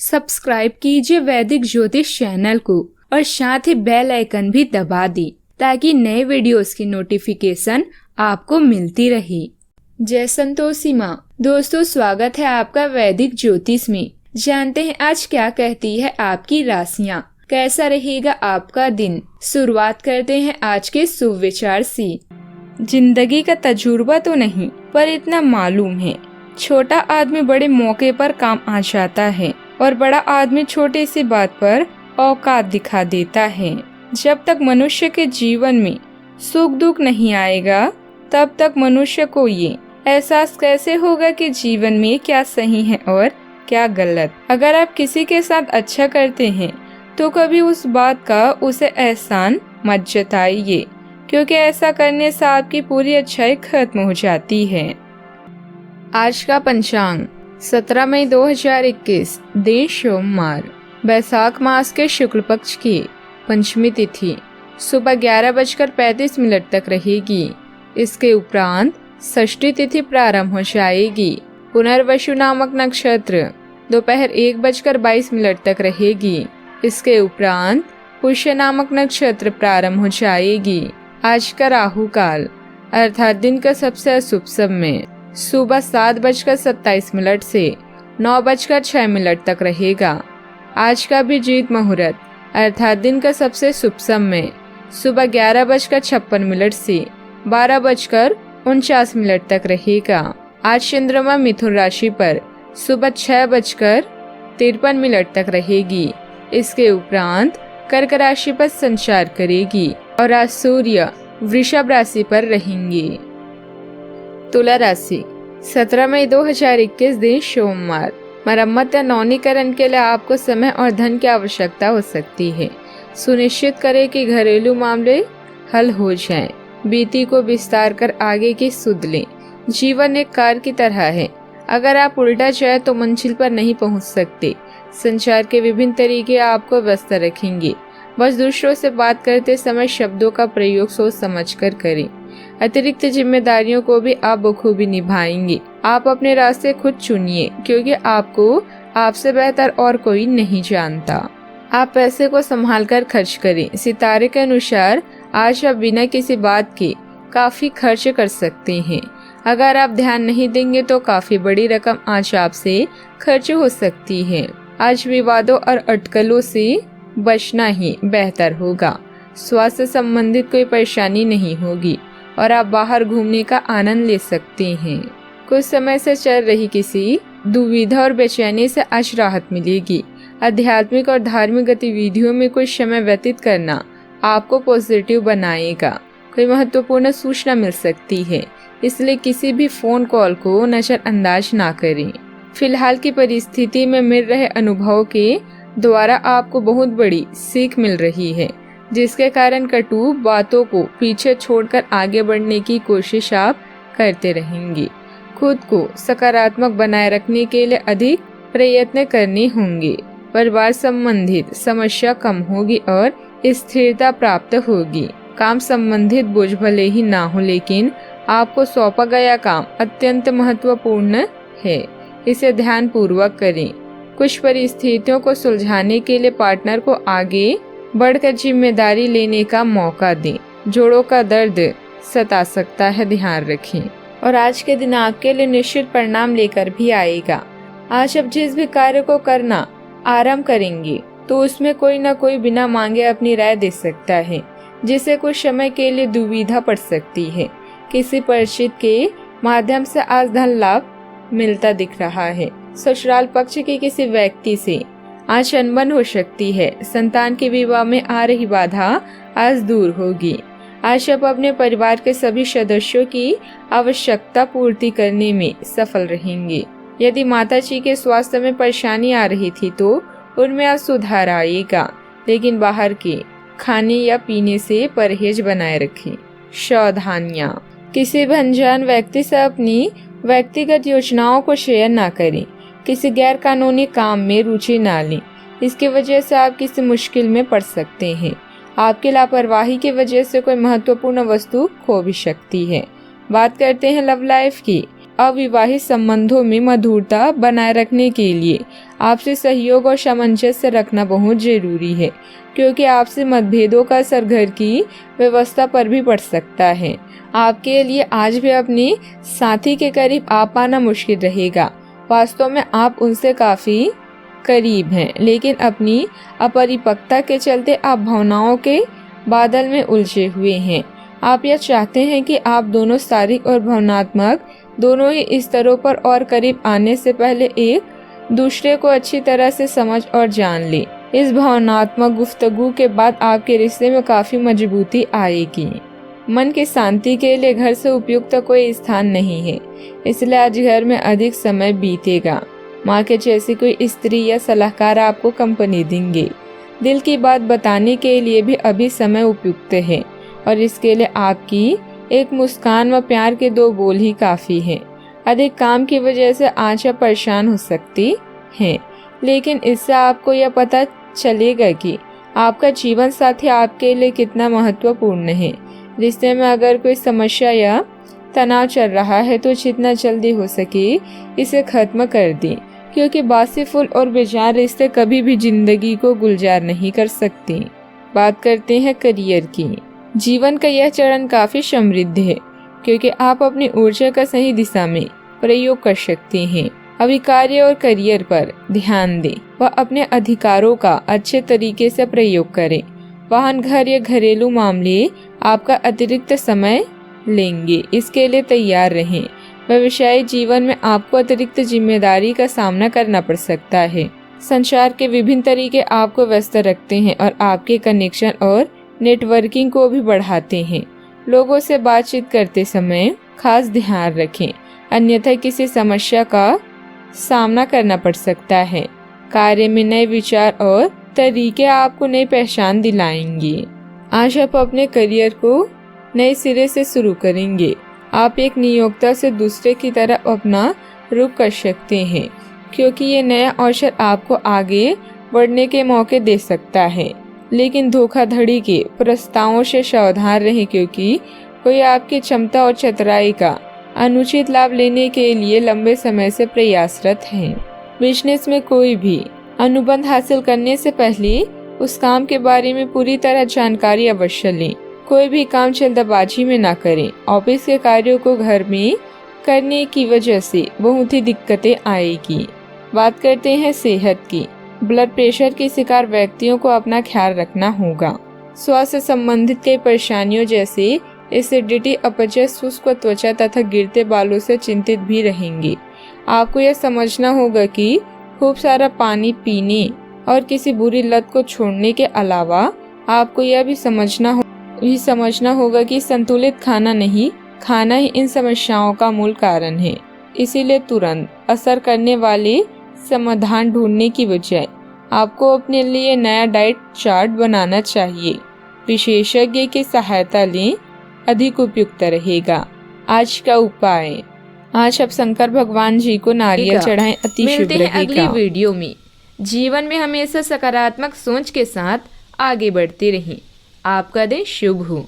Subscribe कीजिए वैदिक ज्योतिष चैनल को और साथ ही बेल आइकन भी दबा दी ताकि नए वीडियोस की नोटिफिकेशन आपको मिलती रहे। जय संतोषी माँ। दोस्तों, स्वागत है आपका वैदिक ज्योतिष में। जानते हैं आज क्या कहती है आपकी राशियाँ, कैसा रहेगा आपका दिन। शुरुआत करते हैं आज के शुभ विचार से। जिंदगी का तजुर्बा तो नहीं, पर इतना मालूम है, छोटा आदमी बड़े मौके पर काम आ जाता है और बड़ा आदमी छोटे सी बात पर औकात दिखा देता है। जब तक मनुष्य के जीवन में सुख दुख नहीं आएगा, तब तक मनुष्य को ये एहसास कैसे होगा कि जीवन में क्या सही है और क्या गलत। अगर आप किसी के साथ अच्छा करते हैं तो कभी उस बात का उसे एहसान मत जताइए, क्योंकि ऐसा करने से आपकी पूरी अच्छाई खत्म हो जाती है। आज का पंचांग 17 मई 2021, दिन सोमवार, बैसाख मास के शुक्ल पक्ष की पंचमी तिथि सुबह 11:35 तक रहेगी। इसके उपरांत षष्ठी तिथि प्रारंभ हो जाएगी। पुनर्वसु नामक नक्षत्र दोपहर 1:22 तक रहेगी। इसके उपरांत पुष्य नामक नक्षत्र प्रारंभ हो जाएगी। आज का राहु काल अर्थात दिन का सबसे अशुभ समय सुबह 7:27 से 9:06 तक रहेगा। आज का अभिजीत मुहूर्त अर्थात दिन का सबसे शुभ समय सुबह 11:56 से 12:49 तक रहेगा। आज चंद्रमा मिथुन राशि पर सुबह 6:53 तक रहेगी। इसके उपरांत कर्क राशि पर संचार करेगी और आज सूर्य वृषभ राशि पर रहेंगे। तुला राशि 17 मई 2021, दिन सोमवार, मरम्मत या नवीनीकरण के लिए आपको समय और धन की आवश्यकता हो सकती है। सुनिश्चित करें कि घरेलू मामले हल हो जाएं। बीती को विस्तार कर आगे की सुध लें। जीवन एक कार की तरह है, अगर आप उल्टा जाए तो मंजिल पर नहीं पहुंच सकते। संचार के विभिन्न तरीके आपको व्यस्त रखेंगे। बस दूसरों से बात करते समय शब्दों का प्रयोग सोच समझकर करें। अतिरिक्त जिम्मेदारियों को भी आप बखूबी निभाएंगे। आप अपने रास्ते खुद चुनिए, क्योंकि आपको आपसे बेहतर और कोई नहीं जानता। आप पैसे को संभाल कर खर्च करें। सितारे के अनुसार आज आप बिना किसी बात के काफी खर्च कर सकते हैं। अगर आप ध्यान नहीं देंगे तो काफी बड़ी रकम आज आपसे खर्च हो सकती है। आज विवादों और अटकलों से बचना ही बेहतर होगा। स्वास्थ्य संबंधित कोई परेशानी नहीं होगी और आप बाहर घूमने का आनंद ले सकते हैं। कुछ समय से चल रही किसी दुविधा और बेचैनी से आज राहत मिलेगी। आध्यात्मिक और धार्मिक गतिविधियों में कुछ समय व्यतीत करना आपको पॉजिटिव बनाएगा। कोई महत्वपूर्ण सूचना मिल सकती है, इसलिए किसी भी फोन कॉल को नजरअंदाज ना करें। फिलहाल की परिस्थिति में मिल रहे अनुभव के द्वारा आपको बहुत बड़ी सीख मिल रही है, जिसके कारण कटु बातों को पीछे छोड़कर आगे बढ़ने की कोशिश आप करते रहेंगे। खुद को सकारात्मक बनाए रखने के लिए अधिक प्रयत्न करने होंगे। परिवार संबंधित समस्या कम होगी और स्थिरता प्राप्त होगी। काम संबंधित बोझ भले ही ना हो, लेकिन आपको सौंपा गया काम अत्यंत महत्वपूर्ण है, इसे ध्यान पूर्वक करें। कुछ परिस्थितियों को सुलझाने के लिए पार्टनर को आगे बढ़कर जिम्मेदारी लेने का मौका दें। जोड़ों का दर्द सता सकता है, ध्यान रखें। और आज के दिन आपके लिए निश्चित परिणाम लेकर भी आएगा। आज आप जिस भी कार्य को करना आरंभ करेंगे तो उसमें कोई न कोई बिना मांगे अपनी राय दे सकता है, जिसे कुछ समय के लिए दुविधा पड़ सकती है। किसी परिचित के माध्यम से आज धन लाभ मिलता दिख रहा है। ससुराल पक्ष के किसी व्यक्ति से आज अनबन हो सकती है। संतान के विवाह में आ रही बाधा आज दूर होगी। आज आप अपने परिवार के सभी सदस्यों की आवश्यकता पूर्ति करने में सफल रहेंगे। यदि माताजी के स्वास्थ्य में परेशानी आ रही थी तो उनमें आज सुधार आएगा, लेकिन बाहर के खाने या पीने से परहेज बनाए रखें। सावधानियां, किसी भी अनजान व्यक्ति से अपनी व्यक्तिगत योजनाओं को शेयर ना करें। किसी गैर कानूनी काम में रुचि ना लें, इसकी वजह से आप किसी मुश्किल में पड़ सकते हैं। आपकी लापरवाही की वजह से कोई महत्वपूर्ण वस्तु खो भी सकती है। बात करते हैं लव लाइफ की। अविवाहित संबंधों में मधुरता बनाए रखने के लिए आपसे सहयोग और सामंजस्य रखना बहुत जरूरी है, क्योंकि आपसे मतभेदों का असर घर की व्यवस्था पर भी पड़ सकता है। आपके लिए आज भी अपने साथी के करीब आ पाना मुश्किल रहेगा। वास्तव में आप उनसे काफी करीब हैं, लेकिन अपनी अपरिपक्वता के चलते आप भावनाओं के बादल में उलझे हुए हैं। आप यह चाहते हैं कि आप दोनों शारीरिक और भावनात्मक दोनों ही स्तरों पर और करीब आने से पहले एक दूसरे को अच्छी तरह से समझ और जान ले। इस भावनात्मक गुफ्तगू के बाद आपके रिश्ते में काफी मजबूती आएगी। मन की शांति के लिए घर से उपयुक्त कोई स्थान नहीं है, इसलिए आज घर में अधिक समय बीतेगा। माँ के जैसी कोई स्त्री या सलाहकार आपको कंपनी देंगे। दिल की बात बताने के लिए भी अभी समय उपयुक्त है और इसके लिए आपकी एक मुस्कान व प्यार के 2 बोल ही काफी है। अधिक काम की वजह से आज आप परेशान हो सकती हैं, लेकिन इससे आपको यह पता चलेगा कि आपका जीवन साथी आपके लिए कितना महत्वपूर्ण है। रिश्ते में अगर कोई समस्या या तनाव चल रहा है तो जितना जल्दी हो सके इसे खत्म कर दें, क्योंकि बासी फूल और बेजार रिश्ते कभी भी जिंदगी को गुलजार नहीं कर सकती। बात करते हैं करियर की। जीवन का यह चरण काफी समृद्ध है, क्योंकि आप अपनी ऊर्जा का सही दिशा में प्रयोग कर सकते हैं। अभी कार्य और करियर पर ध्यान दें व अपने अधिकारों का अच्छे तरीके से प्रयोग करें। वाहन, घर या घरेलू मामले आपका अतिरिक्त समय लेंगे, इसके लिए तैयार रहें। व्यवसायिक जीवन में आपको अतिरिक्त जिम्मेदारी का सामना करना पड़ सकता है। संचार के विभिन्न तरीके आपको व्यस्त रखते हैं और आपके कनेक्शन और नेटवर्किंग को भी बढ़ाते हैं। लोगों से बातचीत करते समय खास ध्यान रखें, अन्यथा किसी समस्या का सामना करना पड़ सकता है। कार्य में नए विचार और तरीके आपको नई पहचान दिलाएंगे। आज आप अपने करियर को नए सिरे से शुरू करेंगे। आप एक नियोक्ता से दूसरे की तरफ अपना रुख कर सकते हैं, क्योंकि ये नया अवसर आपको आगे बढ़ने के मौके दे सकता है। लेकिन धोखाधड़ी के प्रस्तावों से सावधान रहें, क्योंकि कोई आपकी क्षमता और चतुराई का अनुचित लाभ लेने के लिए लंबे समय से प्रयासरत है। बिजनेस में कोई भी अनुबंध हासिल करने से पहले उस काम के बारे में पूरी तरह जानकारी अवश्य लें। कोई भी काम जल्दबाजी में ना करें। ऑफिस के कार्यों को घर में करने की वजह से बहुत ही दिक्कतें आएगी। बात करते हैं सेहत की। ब्लड प्रेशर के शिकार व्यक्तियों को अपना ख्याल रखना होगा। स्वास्थ्य संबंधित कई परेशानियों जैसे एसिडिटी, अपचय, शुष्क त्वचा तथा गिरते बालों से चिंतित भी रहेंगे। आपको यह समझना होगा कि खूब सारा पानी पीने और किसी बुरी लत को छोड़ने के अलावा आपको यह भी समझना होगा कि संतुलित खाना नहीं खाना ही इन समस्याओं का मूल कारण है। इसीलिए तुरंत असर करने वाले समाधान ढूंढने की बजाय आपको अपने लिए नया डाइट चार्ट बनाना चाहिए। विशेषज्ञ की सहायता लें, अधिक उपयुक्त रहेगा। आज का उपाय, आज आप शंकर भगवान जी को नारियल चढ़ाएं, अति शुभ रहेगा। अगली वीडियो में जीवन में हमेशा सकारात्मक सोच के साथ आगे बढ़ते रहें। आपका दिन शुभ हो।